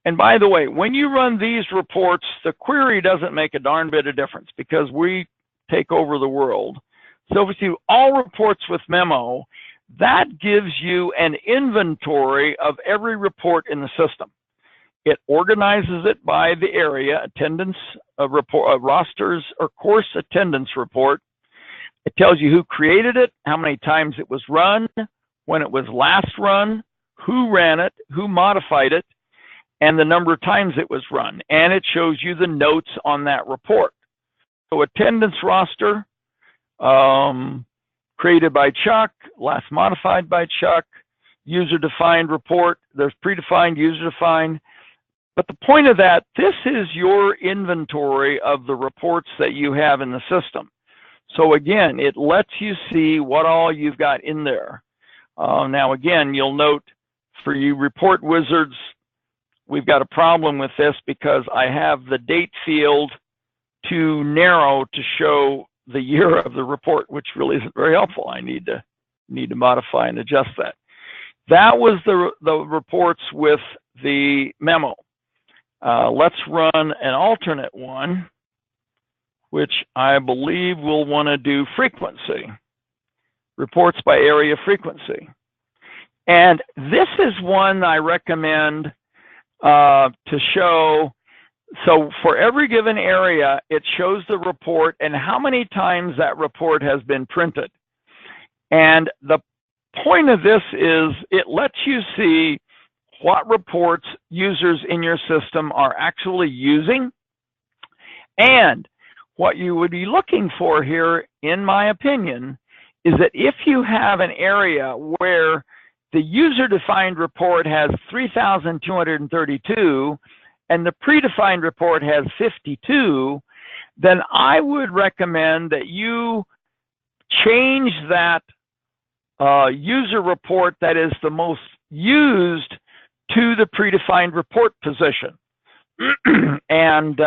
And by the way, when you run these reports, the query doesn't make a darn bit of difference because we take over the world. So if you do all reports with memo, that gives you an inventory of every report in the system. It organizes it by the area, attendance report, rosters or course attendance report. It tells you who created it, how many times it was run, when it was last run, who ran it, who modified it, and the number of times it was run. And it shows you the notes on that report. So attendance roster, created by Chuck, last modified by Chuck, user-defined report, there's predefined, user-defined. But the point of that, this is your inventory of the reports that you have in the system. So again, it lets you see what all you've got in there. Now again, you'll note for you report wizards, we've got a problem with this because I have the date field too narrow to show the year of the report, which really isn't very helpful. I need to modify and adjust that. That was the reports with the memo. Let's run an alternate one, which I believe we'll want to do frequency, reports by area frequency. And this is one I recommend to show. So for every given area, it shows the report and how many times that report has been printed. And the point of this is it lets you see what reports users in your system are actually using. And what you would be looking for here, in my opinion, is that if you have an area where the user-defined report has 3,232 and the predefined report has 52, then I would recommend that you change that user report that is the most used to the predefined report position. And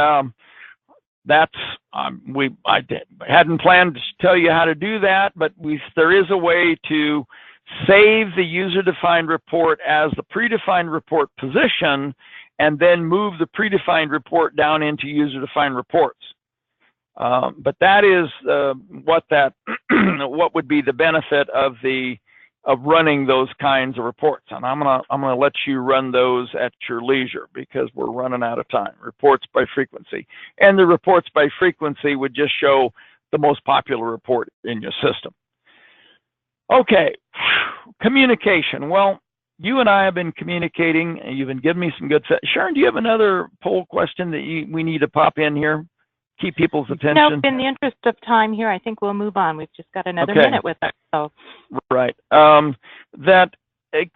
that's, I hadn't planned to tell you how to do that, but there is a way to save the user-defined report as the predefined report position and then move the predefined report down into user-defined reports. But that is what would be the benefit of running those kinds of reports. And I'm gonna let you run those at your leisure because we're running out of time. Reports by frequency, and the reports by frequency would just show the most popular report in your system. Okay, communication. Well, you and I have been communicating, and you've been giving me some good. Sharon, do you have another poll question that we need to pop in here? Keep people's attention. No, in the interest of time here, I think we'll move on. We've just got another minute with us. So. Right.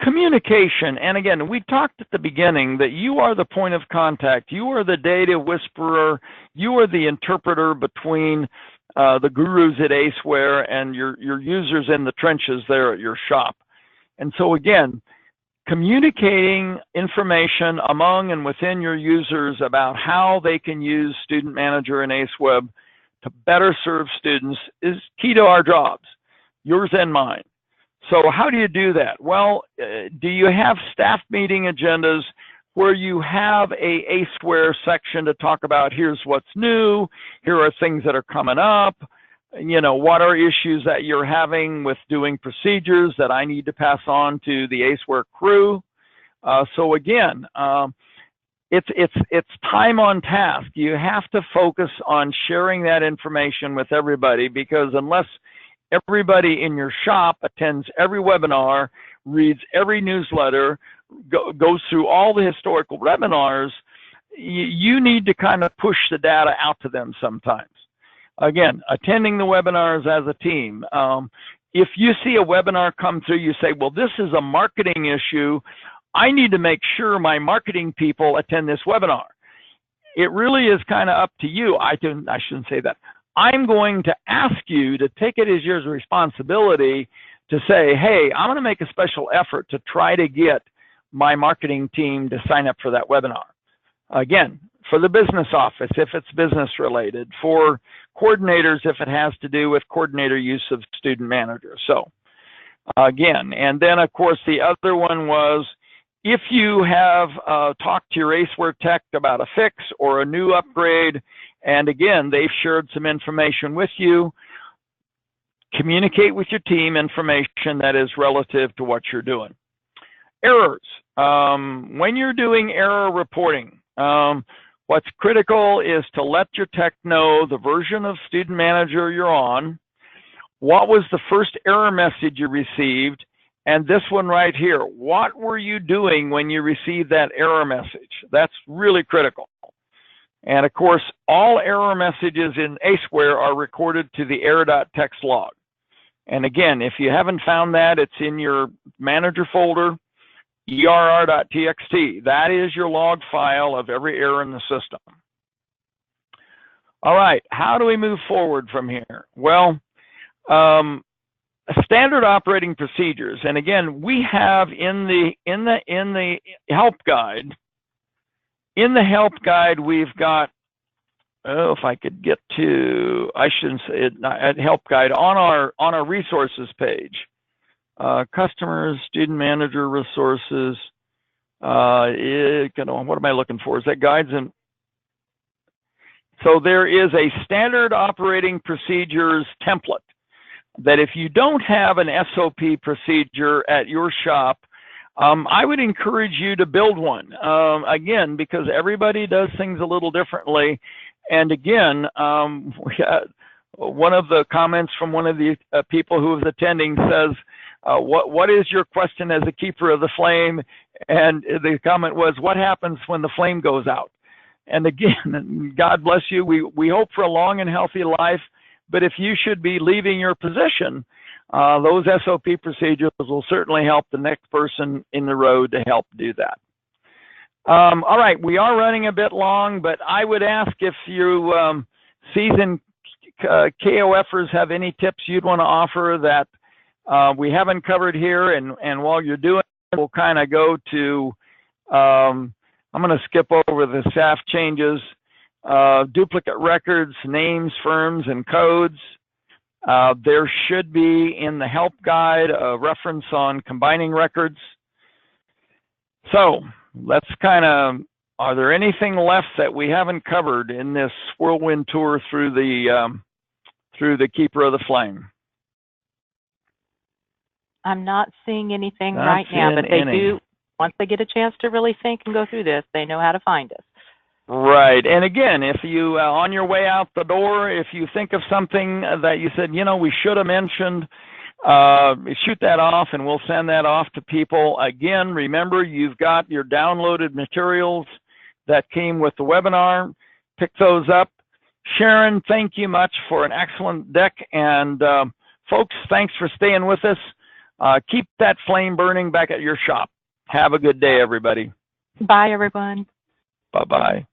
Communication, and again, we talked at the beginning that you are the point of contact. You are the data whisperer. You are the interpreter between the gurus at ACEware and your users in the trenches there at your shop. And so again, communicating information among and within your users about how they can use Student Manager and ACEweb to better serve students is key to our jobs, yours and mine. So how do you do that? Well, do you have staff meeting agendas where you have a ACEware section to talk about here's what's new, here are things that are coming up, you know, what are issues that you're having with doing procedures that I need to pass on to the ACEware crew? So again, it's time on task. You have to focus on sharing that information with everybody, because unless everybody in your shop attends every webinar, reads every newsletter, goes through all the historical webinars, you need to kind of push the data out to them sometimes. Again, attending the webinars as a team. If you see a webinar come through, you say, well, this is a marketing issue. I need to make sure my marketing people attend this webinar. It really is kind of up to you. I shouldn't say that. I'm going to ask you to take it as your responsibility to say, hey, I'm going to make a special effort to try to get my marketing team to sign up for that webinar. Again, for the business office, if it's business related, for coordinators, if it has to do with coordinator use of student manager. So again, and then of course the other one was, if you have talked to your ACEware tech about a fix or a new upgrade, and again, they've shared some information with you, communicate with your team information that is relative to what you're doing. Errors. When you're doing error reporting, what's critical is to let your tech know the version of Student Manager you're on, what was the first error message you received, and this one right here, what were you doing when you received that error message? That's really critical. And of course, all error messages in ACEware are recorded to the error.txt log. And again, if you haven't found that, it's in your manager folder, err.txt. That is your log file of every error in the system. All right, how do we move forward from here? Well, standard operating procedures, and again, we have in the help guide. In the help guide, we've got, oh, if I could get to, I shouldn't say it, at help guide on our resources page. Customers, student manager resources. What am I looking for? Is that guides? And so there is a standard operating procedures template that if you don't have an SOP procedure at your shop, I would encourage you to build one. Again, because everybody does things a little differently. And again, we had one of the comments from one of the people who was attending says, what is your question as a keeper of the flame? And the comment was, what happens when the flame goes out? And again, God bless you. We hope for a long and healthy life. But if you should be leaving your position, those SOP procedures will certainly help the next person in the road to help do that. All right, we are running a bit long, but I would ask if you seasoned KOFers have any tips you'd want to offer that we haven't covered here. And while you're doing it, we'll kind of go to, I'm going to skip over the staff changes. Duplicate records, names, firms, and codes. There should be in the help guide a reference on combining records. So let's kind of, are there anything left that we haven't covered in this whirlwind tour through the Keeper of the Flame? I'm not seeing anything right now, but they do, once they get a chance to really think and go through this, they know how to find us. Right. And again, if you, on your way out the door, if you think of something that you said, you know, we should have mentioned, shoot that off and we'll send that off to people. Again, remember, you've got your downloaded materials that came with the webinar. Pick those up. Sharon, thank you much for an excellent deck. And folks, thanks for staying with us. Keep that flame burning back at your shop. Have a good day, everybody. Bye, everyone. Bye-bye.